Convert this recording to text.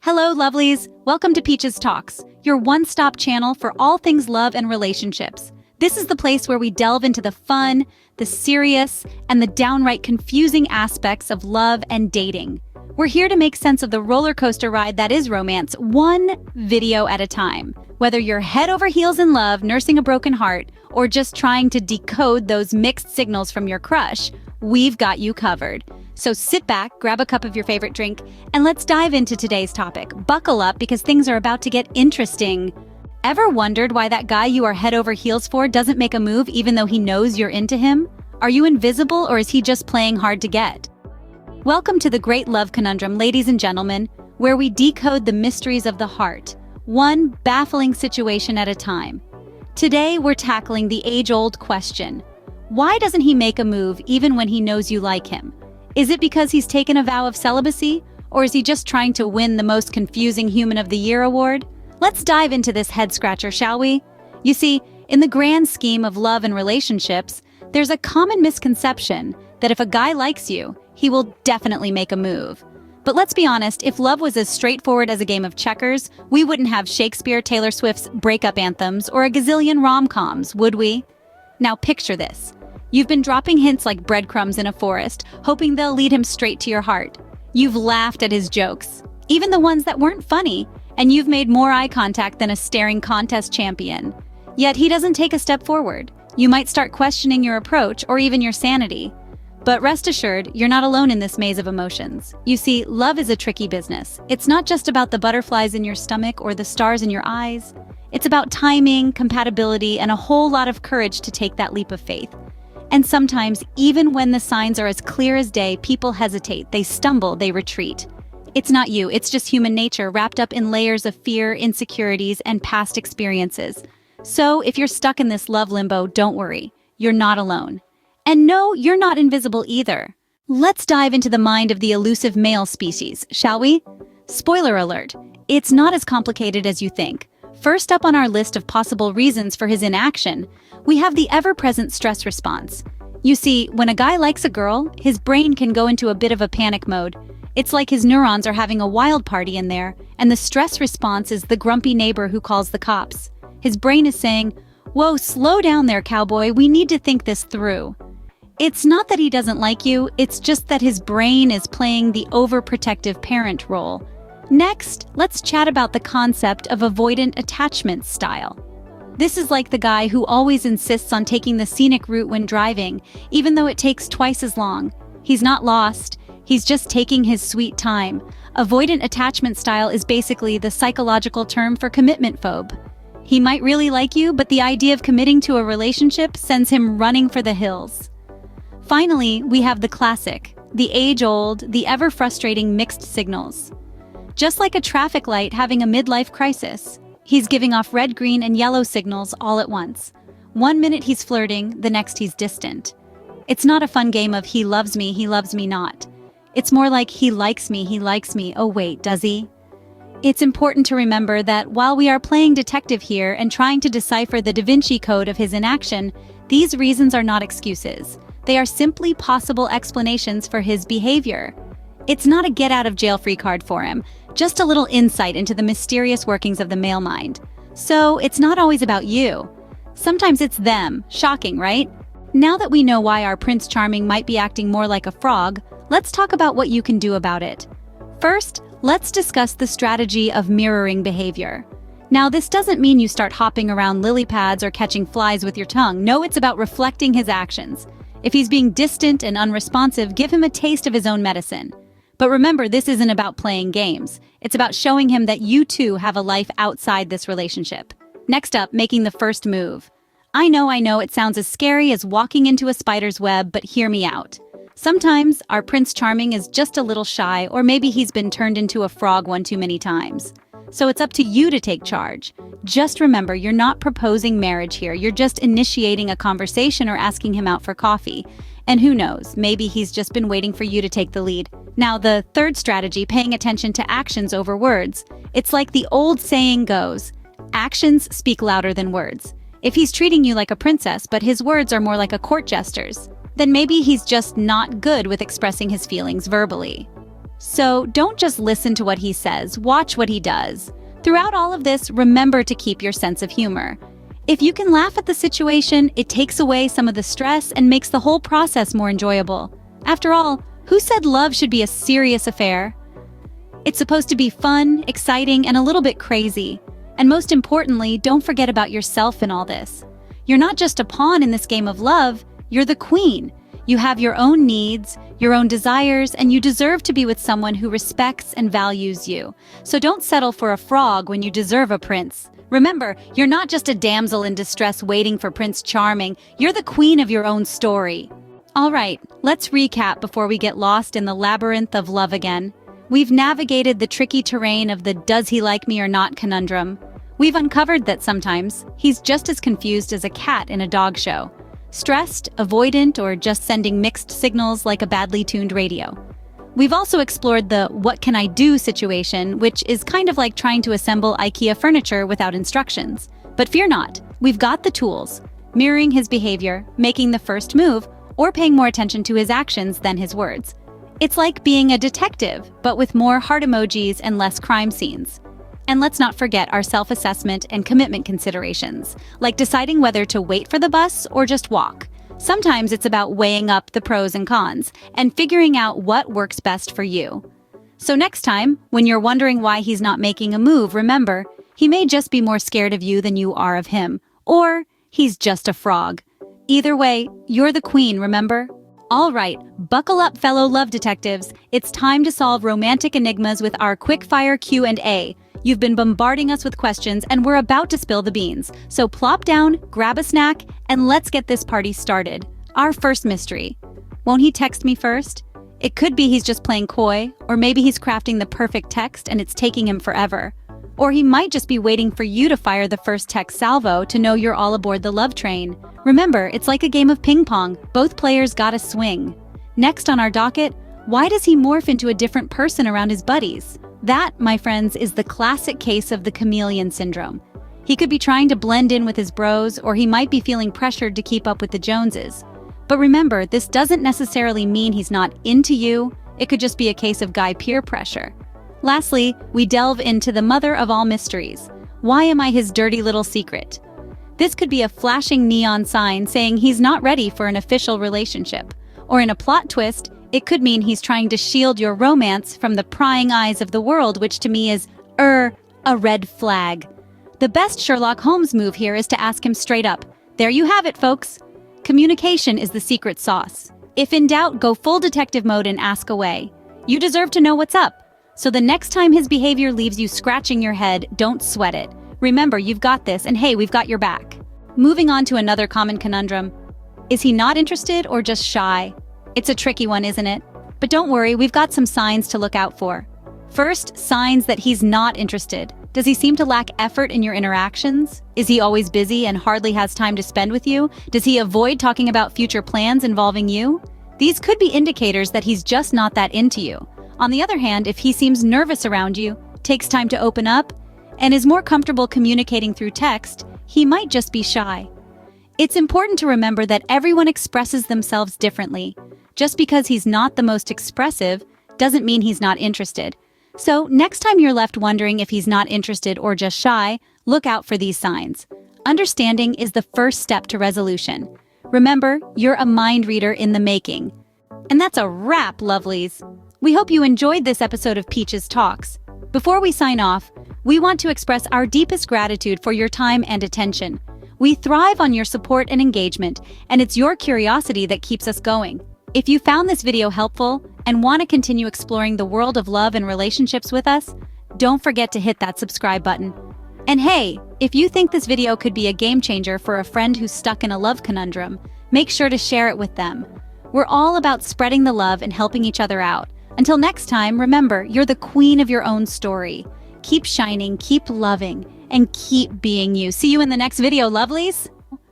Hello, lovelies! Welcome to Peaches Talks, your one-stop channel for all things love and relationships. This is the place where we delve into the fun, the serious, and the downright confusing aspects of love and dating. We're here to make sense of the roller coaster ride that is romance, one video at a time. Whether you're head over heels in love, nursing a broken heart, or just trying to decode those mixed signals from your crush, we've got you covered. So sit back, grab a cup of your favorite drink, and let's dive into today's topic. Buckle up because things are about to get interesting. Ever wondered why that guy you are head over heels for doesn't make a move even though he knows you're into him? Are you invisible or is he just playing hard to get? Welcome to the Great Love Conundrum, ladies and gentlemen, where we decode the mysteries of the heart, one baffling situation at a time. Today, we're tackling the age-old question. Why doesn't he make a move even when he knows you like him? Is it because he's taken a vow of celibacy, or is he just trying to win the Most Confusing Human of the Year award? Let's dive into this head-scratcher, shall we? You see, in the grand scheme of love and relationships, there's a common misconception that if a guy likes you, he will definitely make a move. But let's be honest, if love was as straightforward as a game of checkers, we wouldn't have Shakespeare, Taylor Swift's breakup anthems, or a gazillion rom-coms, would we? Now picture this. You've been dropping hints like breadcrumbs in a forest, hoping they'll lead him straight to your heart. You've laughed at his jokes, even the ones that weren't funny, and you've made more eye contact than a staring contest champion. Yet he doesn't take a step forward. You might start questioning your approach or even your sanity. But rest assured, you're not alone in this maze of emotions. You see, love is a tricky business. It's not just about the butterflies in your stomach or the stars in your eyes. It's about timing, compatibility, and a whole lot of courage to take that leap of faith. And sometimes, even when the signs are as clear as day, people hesitate, they stumble, they retreat. It's not you, it's just human nature wrapped up in layers of fear, insecurities, and past experiences. So if you're stuck in this love limbo, don't worry. You're not alone. And no, you're not invisible either. Let's dive into the mind of the elusive male species, shall we? Spoiler alert, it's not as complicated as you think. First up on our list of possible reasons for his inaction, we have the ever-present stress response. You see, when a guy likes a girl, his brain can go into a bit of a panic mode. It's like his neurons are having a wild party in there, and the stress response is the grumpy neighbor who calls the cops. His brain is saying, "Whoa, slow down there, cowboy, we need to think this through." It's not that he doesn't like you, it's just that his brain is playing the overprotective parent role. Next, let's chat about the concept of avoidant attachment style. This is like the guy who always insists on taking the scenic route when driving, even though it takes twice as long. He's not lost, he's just taking his sweet time. Avoidant attachment style is basically the psychological term for commitment phobe. He might really like you, but the idea of committing to a relationship sends him running for the hills. Finally, we have the classic, the age-old, the ever-frustrating mixed signals. Just like a traffic light having a midlife crisis, he's giving off red, green, and yellow signals all at once. One minute he's flirting, the next he's distant. It's not a fun game of he loves me not. It's more like he likes me, oh wait, does he? It's important to remember that while we are playing detective here and trying to decipher the Da Vinci Code of his inaction, these reasons are not excuses. They are simply possible explanations for his behavior. It's not a get-out-of-jail-free card for him, just a little insight into the mysterious workings of the male mind. So it's not always about you. Sometimes it's them. Shocking, right? Now that we know why our Prince Charming might be acting more like a frog, let's talk about what you can do about it. First, let's discuss the strategy of mirroring behavior. Now, this doesn't mean you start hopping around lily pads or catching flies with your tongue. No, it's about reflecting his actions. If he's being distant and unresponsive, give him a taste of his own medicine. But remember, this isn't about playing games. It's about showing him that you too have a life outside this relationship. Next up, making the first move. I know, it sounds as scary as walking into a spider's web, but hear me out. Sometimes our Prince Charming is just a little shy, or maybe he's been turned into a frog one too many times. So it's up to you to take charge. Just remember, you're not proposing marriage here. You're just initiating a conversation or asking him out for coffee. And who knows, maybe he's just been waiting for you to take the lead. Now, the third strategy, paying attention to actions over words. It's like the old saying goes, actions speak louder than words. If he's treating you like a princess, but his words are more like a court jester's, then maybe he's just not good with expressing his feelings verbally. So don't just listen to what he says, watch what he does. Throughout all of this, remember to keep your sense of humor. If you can laugh at the situation, it takes away some of the stress and makes the whole process more enjoyable. After all, who said love should be a serious affair? It's supposed to be fun, exciting, and a little bit crazy. And most importantly, don't forget about yourself in all this. You're not just a pawn in this game of love, you're the queen. You have your own needs, your own desires, and you deserve to be with someone who respects and values you. So don't settle for a frog when you deserve a prince. Remember, you're not just a damsel in distress waiting for Prince Charming, you're the queen of your own story. All right, let's recap before we get lost in the labyrinth of love again. We've navigated the tricky terrain of the does he like me or not conundrum. We've uncovered that sometimes he's just as confused as a cat in a dog show. Stressed, avoidant, or just sending mixed signals like a badly tuned radio. We've also explored the what can I do situation, which is kind of like trying to assemble IKEA furniture without instructions. But fear not, we've got the tools, mirroring his behavior, making the first move, or paying more attention to his actions than his words. It's like being a detective, but with more heart emojis and less crime scenes. And let's not forget our self-assessment and commitment considerations, like deciding whether to wait for the bus or just walk. Sometimes it's about weighing up the pros and cons and figuring out what works best for you. So next time, when you're wondering why he's not making a move, remember, he may just be more scared of you than you are of him. Or he's just a frog. Either way, you're the queen, remember? All right, buckle up, fellow love detectives. It's time to solve romantic enigmas with our quick-fire Q&A. You've been bombarding us with questions, and we're about to spill the beans. So plop down, grab a snack, and let's get this party started. Our first mystery. Won't he text me first? It could be he's just playing coy, or maybe he's crafting the perfect text and it's taking him forever. Or he might just be waiting for you to fire the first text salvo to know you're all aboard the love train. Remember, it's like a game of ping pong. Both players gotta swing. Next on our docket, why does he morph into a different person around his buddies? That, my friends, is the classic case of the chameleon syndrome. He could be trying to blend in with his bros, or he might be feeling pressured to keep up with the Joneses. But remember, this doesn't necessarily mean he's not into you. It could just be a case of guy peer pressure. Lastly, we delve into the mother of all mysteries. Why am I his dirty little secret? This could be a flashing neon sign saying he's not ready for an official relationship. Or in a plot twist, it could mean he's trying to shield your romance from the prying eyes of the world, which to me is, a red flag. The best Sherlock Holmes move here is to ask him straight up. There you have it, folks. Communication is the secret sauce. If in doubt, go full detective mode and ask away. You deserve to know what's up. So the next time his behavior leaves you scratching your head, don't sweat it. Remember, you've got this, and hey, we've got your back. Moving on to another common conundrum. Is he not interested or just shy? It's a tricky one, isn't it? But don't worry, we've got some signs to look out for. First, signs that he's not interested. Does he seem to lack effort in your interactions? Is he always busy and hardly has time to spend with you? Does he avoid talking about future plans involving you? These could be indicators that he's just not that into you. On the other hand, if he seems nervous around you, takes time to open up, and is more comfortable communicating through text, he might just be shy. It's important to remember that everyone expresses themselves differently. Just because he's not the most expressive doesn't mean he's not interested. So next time you're left wondering if he's not interested or just shy, look out for these signs. Understanding is the first step to resolution. Remember, you're a mind reader in the making. And that's a wrap, lovelies. We hope you enjoyed this episode of Peaches Talks. Before we sign off, we want to express our deepest gratitude for your time and attention. We thrive on your support and engagement, and it's your curiosity that keeps us going. If you found this video helpful and want to continue exploring the world of love and relationships with us, don't forget to hit that subscribe button. And hey, if you think this video could be a game changer for a friend who's stuck in a love conundrum, make sure to share it with them. We're all about spreading the love and helping each other out. Until next time, remember, you're the queen of your own story. Keep shining, keep loving, and keep being you. See you in the next video, lovelies!